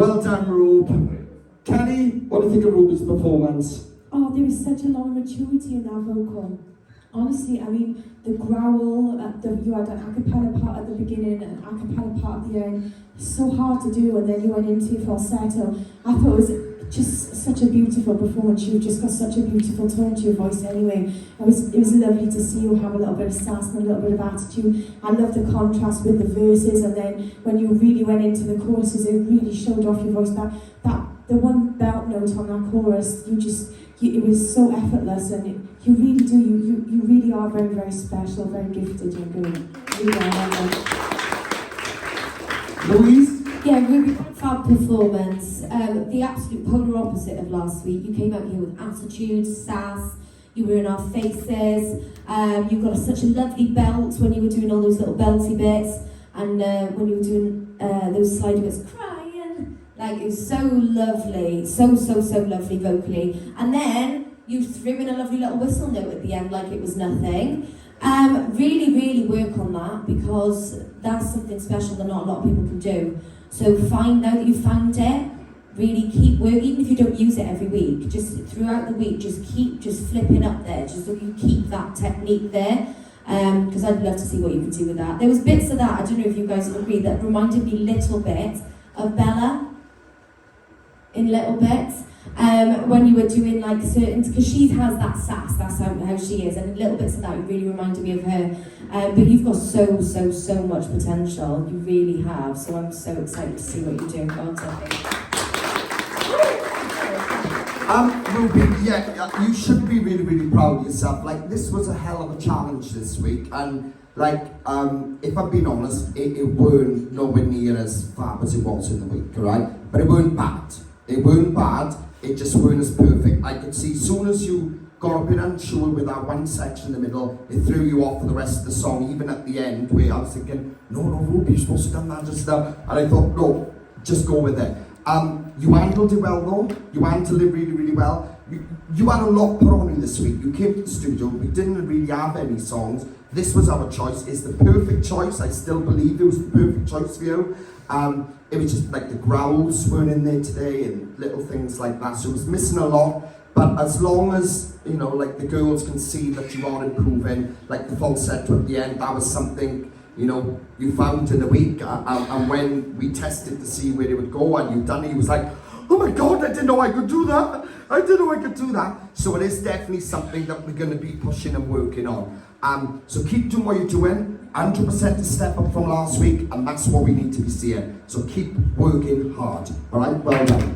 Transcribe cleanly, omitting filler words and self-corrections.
Well done, Rube. Kenny, what do you think of Rube's performance? Oh, there was such a lot of maturity in that vocal. Honestly, I mean, the growl, you had an a cappella part at the beginning and a cappella part at the end. So hard to do, and then you went into your falsetto. I thought it was just such a beautiful performance. You just got such a beautiful tone to your voice anyway. It was lovely to see you have a little bit of sass and a little bit of attitude. I love the contrast with the verses, and then when you really went into the choruses, it really showed off your voice. The one belt note on that chorus, it was so effortless, and you really do, you really are very, very special, very gifted, you're good. Really are. Louise? Yeah, Ruby, fab performance. The absolute polar opposite of last week. You came out here with attitude, sass, you were in our faces, you got such a lovely belt when you were doing all those little belty bits, and when you were doing those slidey bits, crying. Like, it was so lovely, so lovely vocally. And then you threw in a lovely little whistle note at the end like it was nothing. Really work on that, because that's something special that not a lot of people can do. So now that you've found it, really keep working, even if you don't use it every week, just throughout the week, just keep flipping up there, just so you keep that technique there. Because I'd love to see what you can do with that. There was bits of that, I don't know if you guys would agree, that reminded me a little bit of Bella, in little bits. When you were doing like certain, because she has that sass, that's how she is, and little bits of that really reminded me of her. But you've got so much potential, you really have, so I'm so excited to see what you're doing. Well done. Ruby, yeah, you should be really proud of yourself. Like, this was a hell of a challenge this week, and like, if I'm being honest, it weren't nowhere near as fab as it was in the week, alright? But it weren't bad. It weren't bad, it just weren't as perfect. I could see, as soon as you got a bit unsure with that one section in the middle, it threw you off for the rest of the song, even at the end, where I was thinking, no, Ruby, you're supposed to have done that just now. And I thought, no, just go with it. You handled it well though, you handled it really well. You had a lot put on you this week. You came to the studio, we didn't really have any songs. This was our choice, it's the perfect choice. I still believe it was the perfect choice for you. It was just like the growls weren't in there today and little things like that, so it was missing a lot. But as long as, you know, like the girls can see that you are improving, like the falsetto at the end, that was something, you know, you found in a week. And when we tested to see where it would go and you done it, he was like, oh my God, I didn't know I could do that. I didn't know I could do that. So it is definitely something that we're going to be pushing and working on. So keep doing what you're doing. 100% a step up from last week, and that's what we need to be seeing. So keep working hard. All right, well done.